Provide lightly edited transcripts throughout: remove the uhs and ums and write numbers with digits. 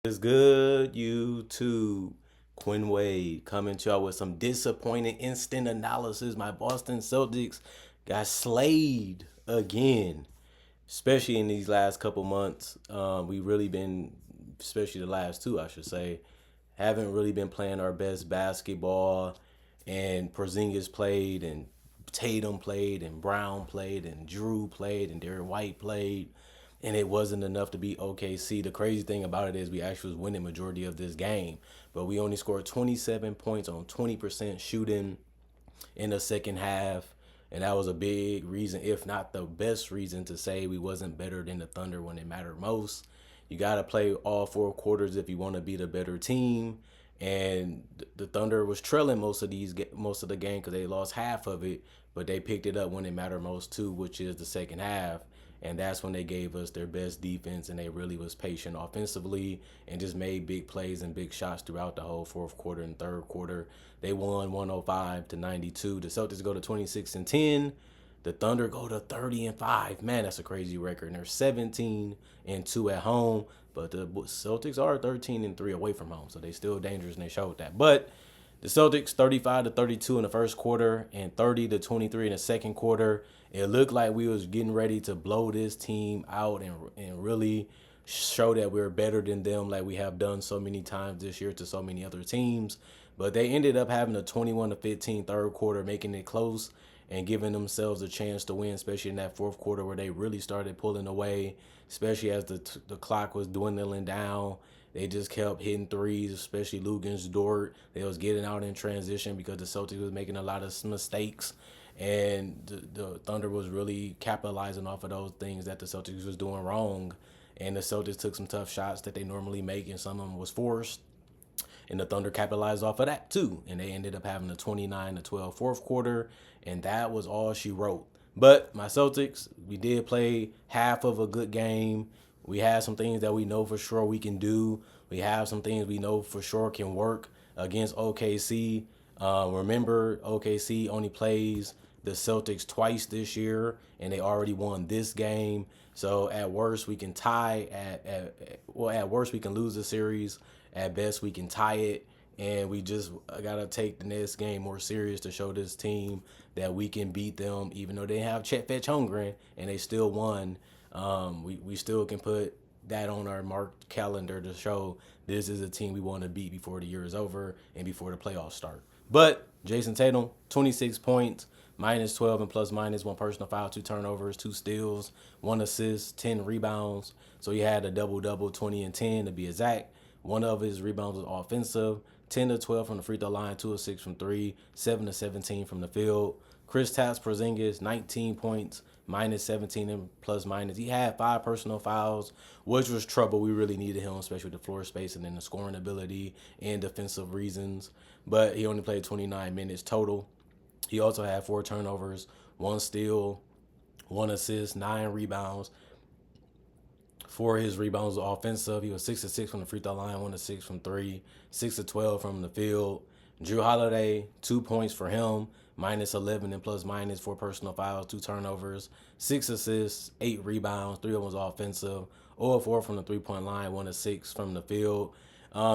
It's good, YouTube. Quinn Wade coming to y'all with some disappointing instant analysis. My Boston Celtics got slayed again, especially in these last couple months. We really been, especially the last two, I should say, haven't really been playing our best basketball. And Porzingis played, and Tatum played, and Brown played, and Drew played, and Derek White played, and it wasn't enough to beat OKC. The crazy thing about it is we actually was winning majority of this game, but we only scored 27 points on 20% shooting in the second half. And that was a big reason, if not the best reason, to say we wasn't better than the Thunder when it mattered most. You got to play all four quarters if you want to be the better team. And the Thunder was trailing most of the game because they lost half of it, but they picked it up when it mattered most too, which is the second half. And that's when they gave us their best defense, and they really was patient offensively and just made big plays and big shots throughout the whole fourth quarter and third quarter. They won 105-92. The Celtics go to 26-10. The Thunder go to 30-5. Man, that's a crazy record. And they're 17-2 at home, but the Celtics are 13-3 away from home, so they still dangerous, and they showed that. But the Celtics 35-32 in the first quarter and 30-23 in the second quarter. It looked like we was getting ready to blow this team out and really show that we're better than them, like we have done so many times this year to so many other teams. But they ended up having a 21-15 third quarter, making it close and giving themselves a chance to win, especially in that fourth quarter where they really started pulling away, especially as the clock was dwindling down. They just kept hitting threes, especially Lugens Dort. They was getting out in transition because the Celtics was making a lot of mistakes. And the Thunder was really capitalizing off of those things that the Celtics was doing wrong. And the Celtics took some tough shots that they normally make, and some of them was forced. And the Thunder capitalized off of that too. And they ended up having a 29-12 fourth quarter. And that was all she wrote. But my Celtics, we did play half of a good game. We had some things that we know for sure we can do. We have some things we know for sure can work against OKC. Remember, OKC only plays the Celtics twice this year, and they already won this game. So at worst, we can tie. At worst, we can lose the series. At best, we can tie it. And we just gotta take the next game more serious to show this team that we can beat them, even though they have Chet Fetch Holmgren and they still won. We still can put that on our marked calendar to show this is a team we want to beat before the year is over and before the playoffs start. But Jason Tatum, 26 points, minus 12 and plus minus, one personal foul, two turnovers, two steals, one assist, 10 rebounds. So he had a double-double, 20 and 10 to be exact. One of his rebounds was offensive, 10-12 from the free throw line, 2 of 6 from 3, 7-17 from the field. Kristaps Porzingis, 19 points, minus 17 and plus minus. He had 5 personal fouls, which was trouble. We really needed him, especially with the floor space and then the scoring ability and defensive reasons. But he only played 29 minutes total. He also had 4 turnovers, 1 steal, 1 assist, 9 rebounds. 4 of his rebounds were offensive. He was 6 of 6 from the free throw line, 1 of 6 from 3, 6 of 12 from the field. Drew Holiday, 2 points for him, minus 11 and plus minus, 4 personal fouls, 2 turnovers, 6 assists, 8 rebounds, 3 of them was offensive, 0 of 4 from the 3-point line, 1 of 6 from the field.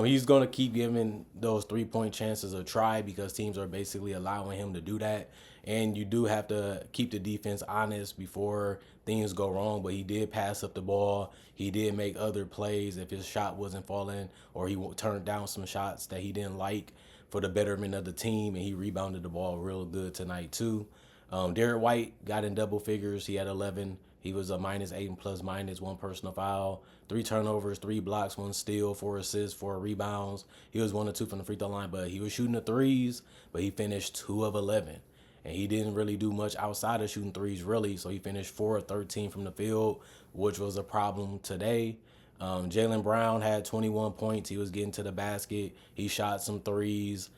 He's going to keep giving those 3-point chances a try because teams are basically allowing him to do that. And you do have to keep the defense honest before things go wrong. But he did pass up the ball. He did make other plays if his shot wasn't falling, or he turned down some shots that he didn't like for the betterment of the team. And he rebounded the ball real good tonight too. Derek White got in double figures. He had 11. He was a minus 8 and plus minus, 1 personal foul, 3 turnovers, 3 blocks, 1 steal, 4 assists, 4 rebounds. He was 1 of 2 from the free throw line, but he was shooting the threes, but he finished 2 of 11. And he didn't really do much outside of shooting threes, really. So he finished 4 of 13 from the field, which was a problem today. Jaylen Brown had 21 points. He was getting to the basket. He shot some threes.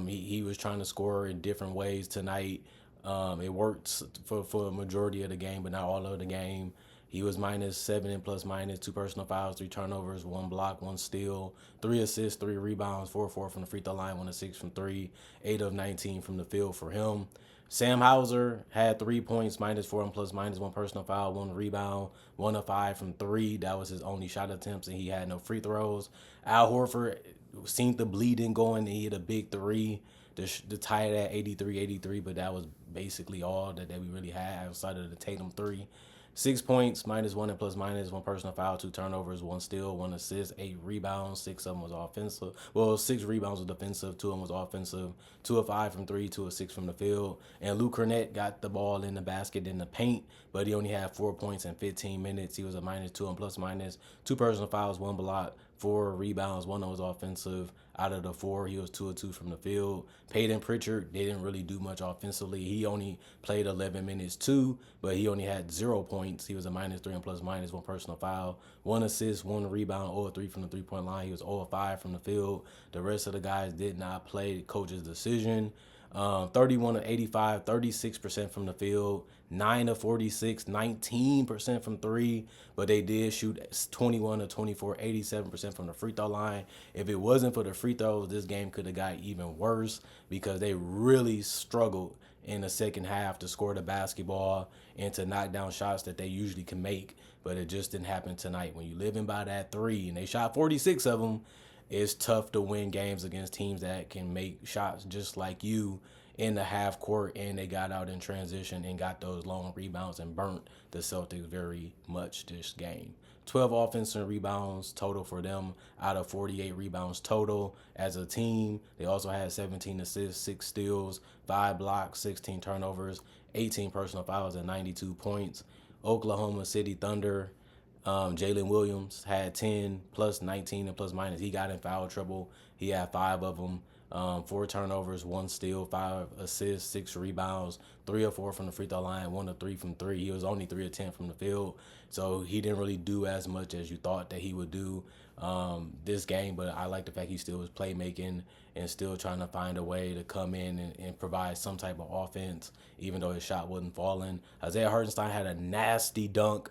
He was trying to score in different ways tonight. It worked for a majority of the game, but not all of the game. He was minus 7 and plus minus, 2 personal fouls, 3 turnovers, 1 block, 1 steal, 3 assists, 3 rebounds, 4 of 4 from the free throw line, 1 of 6 from 3, 8 of 19 from the field for him. Sam Hauser had 3 points, -4 and plus minus, one personal foul, one rebound, 1 of 5 from three. That was his only shot attempts, and he had no free throws. Al Horford seen the bleeding going, and he hit a big three to tie it at 83-83, but that was basically all that we really had outside of the Tatum three. 6 points, -1 and plus minus, one personal foul, two turnovers, one steal, one assist, 8 rebounds. Six of them was offensive. Well, 6 rebounds was defensive, two of them was offensive. 2 of 5 from three, 2 of 6 from the field. And Luke Cornett got the ball in the basket in the paint, but he only had 4 points in 15 minutes. He was a -2 and plus minus, two personal fouls, one block, 4 rebounds. One of them was offensive. Out of the four, he was 2 of 2 from the field. Peyton Pritchard didn't really do much offensively. He only played 11 minutes too, but he only had 0 points. He was a -3 and plus minus, one personal foul, one assist, one rebound, 0 of 3 from the 3-point line. He was 0 of 5 from the field. The rest of the guys did not play. Coach's decision. 31 of 85, 36% from the field, 9 of 46, 19% from three, but they did shoot 21 of 24, 87% from the free throw line. If it wasn't for the free throws, this game could have got even worse because they really struggled in the second half to score the basketball and to knock down shots that they usually can make, but it just didn't happen tonight. When you living by that three, and they shot 46 of them, it's tough to win games against teams that can make shots just like you in the half court, and they got out in transition and got those long rebounds and burnt the Celtics very much this game. 12 offensive rebounds total for them out of 48 rebounds total as a team. They also had 17 assists, 6 steals, 5 blocks, 16 turnovers, 18 personal fouls, and 92 points. Oklahoma City Thunder, Jalen Williams had 10 plus 19 and plus minus. He got in foul trouble. He had 5 of them. 4 turnovers, 1 steal, 5 assists, 6 rebounds, 3 of 4 from the free throw line, 1 of 3 from three. He was only 3 of 10 from the field, so he didn't really do as much as you thought that he would do this game. But I like the fact he still was playmaking and still trying to find a way to come in and provide some type of offense, even though his shot wasn't falling. Isaiah Hartenstein had a nasty dunk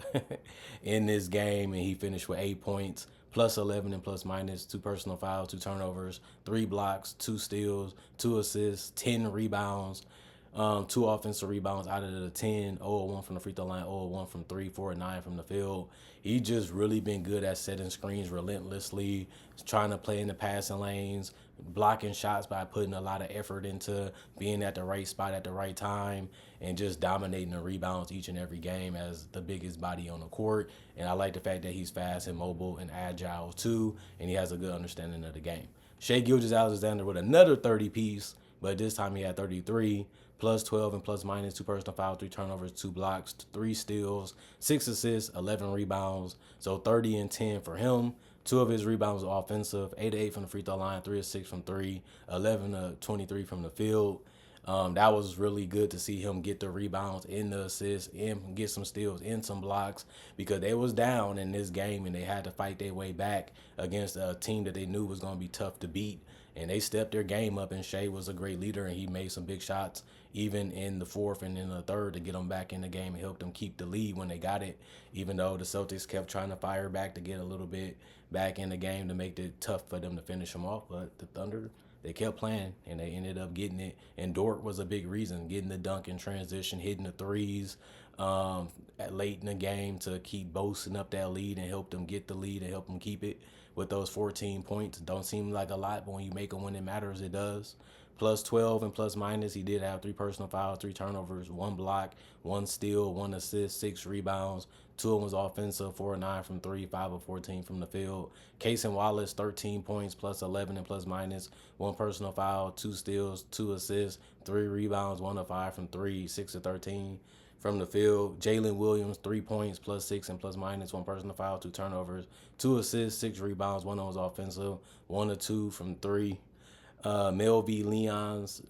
in this game, and he finished with 8 points. Plus 11 and plus minus, 2 personal fouls, 2 turnovers, 3 blocks, 2 steals, 2 assists, 10 rebounds, 2 offensive rebounds out of the 10, 0-1 from the free throw line, 0-1 from three, 4-9 from the field. He just really been good at setting screens relentlessly, trying to play in the passing lanes, blocking shots by putting a lot of effort into being at the right spot at the right time, and just dominating the rebounds each and every game as the biggest body on the court. And I like the fact that he's fast and mobile and agile too, and he has a good understanding of the game. Shai Gilgeous-Alexander with another 30 piece, but this time he had 33, plus 12 and plus minus, 2 personal fouls, 3 turnovers, 2 blocks, 3 steals, 6 assists, 11 rebounds. So 30 and 10 for him. 2 of his rebounds were offensive, 8 of 8 from the free throw line, 3 of 6 from three, 11 of 23 from the field. That was really good to see him get the rebounds and the assists and get some steals and some blocks, because they was down in this game and they had to fight their way back against a team that they knew was going to be tough to beat. And they stepped their game up, and Shai was a great leader, and he made some big shots even in the fourth and in the third to get them back in the game and help them keep the lead when they got it, even though the Celtics kept trying to fire back to get a little bit back in the game to make it tough for them to finish them off. But the Thunder, they kept playing, and they ended up getting it. And Dort was a big reason, getting the dunk in transition, hitting the threes late in the game to keep boasting up that lead and help them get the lead and help them keep it with those 14 points. Don't seem like a lot, but when you make them when it matters, it does. Plus 12 and plus minus, he did have 3 personal fouls, 3 turnovers, 1 block, 1 steal, 1 assist, 6 rebounds. 2 of them was offensive, 4 of 9 from three, 5 of 14 from the field. Cason Wallace, 13 points, plus 11 and plus minus, 1 personal foul, 2 steals, 2 assists, 3 rebounds, 1 of 5 from three, 6 of 13 from the field. Jalen Williams, 3 points, plus 6 and plus minus, 1 personal foul, 2 turnovers, 2 assists, 6 rebounds, 1 of them was offensive, 1 of 2 from three. Mel V. Leon's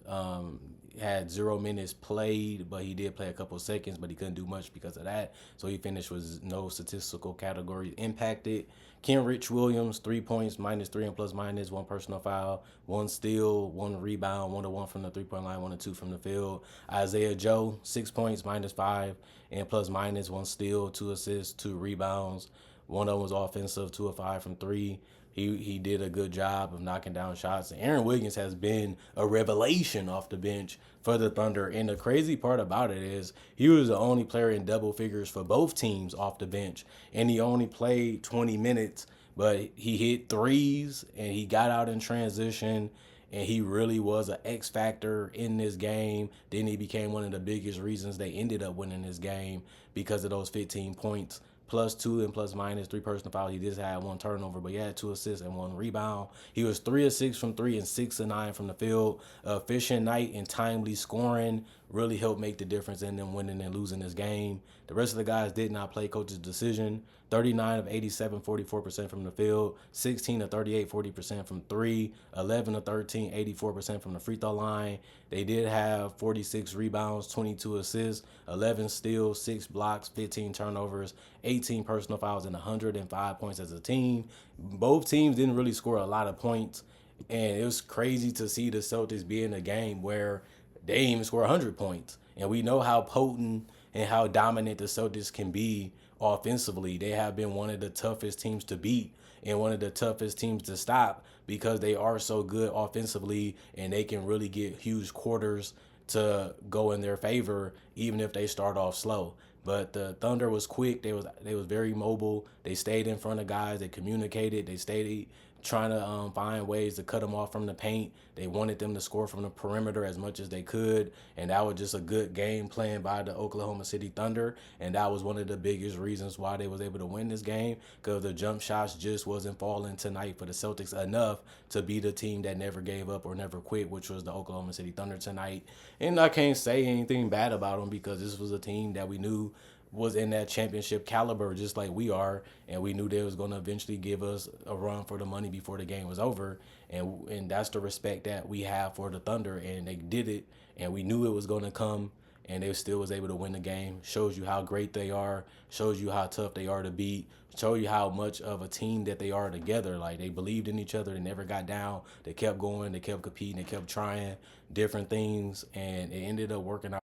had 0 minutes played, but he did play a couple seconds, but he couldn't do much because of that. So he finished with no statistical categories impacted. Kenrich Williams, 3 points, -3 and plus minus, 1 personal foul, 1 steal, 1 rebound, 1 of 1 from the 3-point line, 1 of 2 from the field. Isaiah Joe, 6 points, -5 and plus minus, 1 steal, 2 assists, 2 rebounds. 1 of them was offensive, 2 of 5 from three. he did a good job of knocking down shots. And Aaron Wiggins has been a revelation off the bench for the Thunder. And the crazy part about it is he was the only player in double figures for both teams off the bench, and he only played 20 minutes, but he hit threes and he got out in transition, and he really was an X factor in this game. Then he became one of the biggest reasons they ended up winning this game because of those 15 points. Plus two and plus minus three personal fouls. He just had one turnover, but he had 2 assists and one rebound. He was 3 of 6 from three and 6 of 9 from the field. Efficient night and timely scoring really helped make the difference in them winning and losing this game. The rest of the guys did not play coach's decision. 39 of 87, 44% from the field, 16 of 38, 40% from three, 11 of 13, 84% from the free throw line. They did have 46 rebounds, 22 assists, 11 steals, 6 blocks, 15 turnovers, 18 personal fouls, and 105 points as a team. Both teams didn't really score a lot of points, and it was crazy to see the Celtics be in a game where they didn't even score 100 points. And we know how potent and how dominant the Celtics can be offensively. They have been one of the toughest teams to beat and one of the toughest teams to stop because they are so good offensively, and they can really get huge quarters to go in their favor even if they start off slow. But the Thunder was quick. They was very mobile. They stayed in front of guys. They communicated. They stayed trying to find ways to cut them off from the paint. They wanted them to score from the perimeter as much as they could, and that was just a good game plan by the Oklahoma City Thunder, and that was one of the biggest reasons why they was able to win this game, because the jump shots just wasn't falling tonight for the Celtics enough to be the team that never gave up or never quit, which was the Oklahoma City Thunder tonight. And I can't say anything bad about them because this was a team that we knew was in that championship caliber just like we are, and we knew they was going to eventually give us a run for the money before the game was over, and that's the respect that we have for the Thunder, and they did it, and we knew it was going to come, and they still was able to win the game. Shows you how great they are, shows you how tough they are to beat, show you how much of a team that they are together. Like, they believed in each other, they never got down, they kept going, they kept competing, they kept trying different things, and it ended up working out.